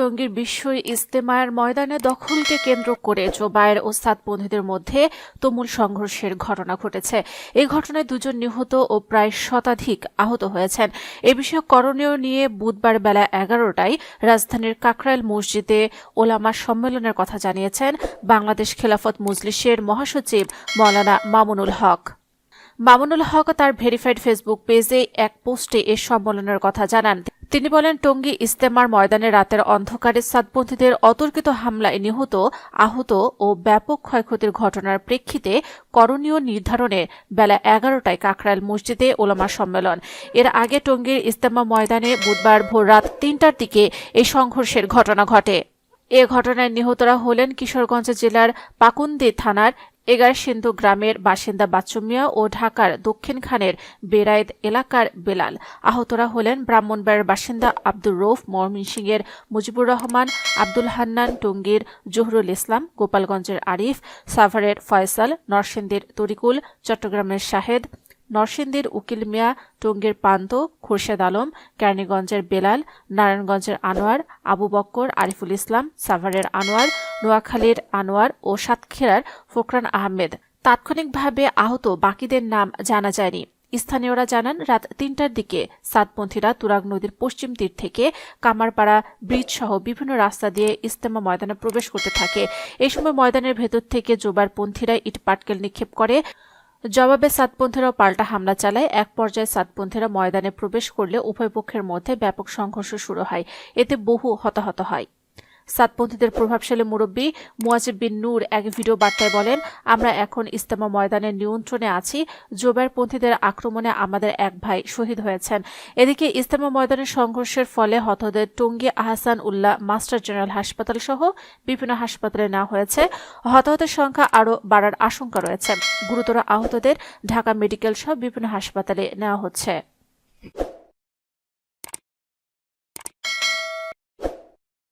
টঙ্গীর বিশ্ব ইজতেমার ময়দানে দখলকে কেন্দ্র করে জোবায়ের ও সাতপন্থীদের মধ্যে তুমুল সংঘর্ষের ঘটনা ঘটেছে। এই ঘটনায় 2 জন নিহত ও প্রায় শতাধিক আহত হয়েছেন। এ বিষয়ে করণীয় নিয়ে বুধবার বেলা 11টায় রাজধানীর কাকরাইল মসজিদে ওলামা সম্মেলনের কথা জানিয়েছেন বাংলাদেশ খেলাফত মজলিসের মহাসচিব মাওলানা মামুনুল হক। মামুনুল হক তার ভেরিফাইড ফেসবুক পেজে এক পোস্টে এ সম্মেলনের কথা জানান। তিনি বলেন, টঙ্গী ইজতেমার ময়দানে রাতের অন্ধকারে সাতপন্থীদের অতর্কিত হামলায় নিহত, আহত ও ব্যাপক ক্ষয়ক্ষতির ঘটনার প্রেক্ষিতে করণীয় নির্ধারণে বেলা 11টায় কাকরাইল মসজিদে ওলামা সম্মেলন। এর আগে টঙ্গীর ইজতেমা ময়দানে বুধবার ভোর রাত 3টার দিকে এই সংঘর্ষের ঘটনা ঘটে। এ ঘটনায় নিহতরা হলেন কিশোরগঞ্জ জেলার পাকুন্দি থানার এগারসিন্ধু গ্রামের বাসিন্দা বাচ্চু মিয়া ও ঢাকার দক্ষিণখানের বেরায়েত এলাকার বেলাল। আহতরা হলেন ব্রাহ্মণবাড়িয়ার বাসিন্দা আব্দুর রৌফ, ময়মনসিংহের মুজিবুর রহমান, আব্দুল হান্নান, টঙ্গীর জহুরুল ইসলাম, গোপালগঞ্জের আরিফ, সাভারের ফয়সাল, নরসিংদীর তরিকুল, চট্টগ্রামের শাহেদ, নরসিংদীর উকিল মিয়া, টঙ্গীর পান্ত, খুরশেদ আলম, কেরানীগঞ্জের বেলাল, নারায়ণগঞ্জের আনোয়ার, আবু বক্কর, আরিফুল ইসলাম, সাভারের আনোয়ার, নোয়াখালীর আনোয়ার ও সাতক্ষীরার ফোকরান আহমেদ। তাৎক্ষণিকভাবে আহত বাকিদের নাম জানা যায়নি। স্থানীয়রা জানান, রাত 3টার দিকে সাতপন্থীরা তুরাগ নদীর পশ্চিম তীর থেকে কামারপাড়া ব্রিজ সহ বিভিন্ন রাস্তা দিয়ে ইজতেমা ময়দানে প্রবেশ করতে থাকে। এই সময় ময়দানের ভেতর থেকে জোবারপন্থীরা ইট পাটকেল নিক্ষেপ করে। জবাবে সাতপন্থীরাও পাল্টা হামলা চালায়। এক পর্যায়ে সাতপন্থীরা ময়দানে প্রবেশ করলে উভয় পক্ষের মধ্যে ব্যাপক সংঘর্ষ শুরু হয়। এতে বহু হতাহত হয়। সাতপন্থীদের প্রভাবশালী মুরব্বী মুয়াজিব বিন নূর এক ভিডিও বার্তায় বলেন, আমরা এখন ইজতেমা ময়দানের নিয়ন্ত্রণে আছি। জোবায়েরপন্থীদের আক্রমণে আমাদের এক ভাই শহীদ হয়েছেন। এদিকে ইজতেমা ময়দানের সংঘর্ষের ফলে হতদের টঙ্গী আহসান উল্লাহ মাস্টার জেনারেল হাসপাতাল সহ বিভিন্ন হাসপাতালে নেওয়া হয়েছে। হতাহতের সংখ্যা আরও বাড়ার আশঙ্কা রয়েছে। গুরুতর আহতদের ঢাকা মেডিকেল সহ বিভিন্ন হাসপাতালে নেওয়া হচ্ছে।